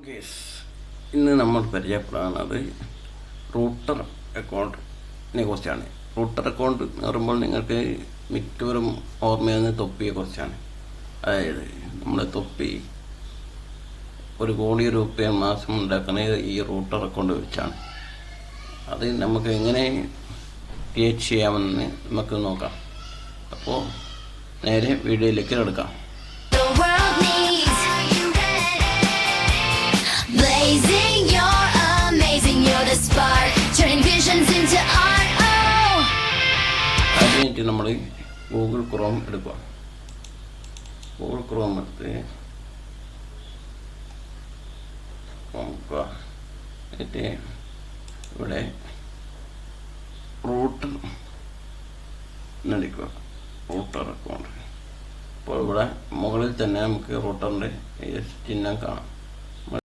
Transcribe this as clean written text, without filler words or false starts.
Case ഇന്ന് നമ്മൾ പരിചയപ്പെടാവുന്നത് router അക്കൗണ്ടിനെ കുറിച്ചാണ്. റൂട്ടർ അക്കൗണ്ട് എന്ന് പറയുമ്പോൾ നിങ്ങൾക്ക് മിക്കവരും ഓർമ്മയെന്ന് തൊപ്പിയെ കുറിച്ചാണ്. അതായത് നമ്മൾ തൊപ്പി 1 കോടി രൂപ മാസം ഉണ്ടാക്കുന്നത് ഈ റൂട്ടർ അക്കൗണ്ട് വെച്ചാണ്. അത് നമുക്ക് എങ്ങനെ ക്രിയേറ്റ് ചെയ്യാമെന്ന് നമുക്ക് നോക്കാം. അപ്പോൾ നേരെ വീഡിയോയിലേക്ക് എടുക്കാം. അതിനായിട്ട് നമ്മൾ ഗൂഗിൾ ക്രോം എടുക്കുക. ഗൂഗിൾ ക്രോം എടുത്ത് നോക്കുക. എന്നിട്ട് ഇവിടെ റൂട്ടർ നടിക്കുക. Router account. അപ്പോൾ ഇവിടെ മുകളിൽ തന്നെ നമുക്ക് റൂട്ടറിൻ്റെ ചിഹ്നം കാണാം.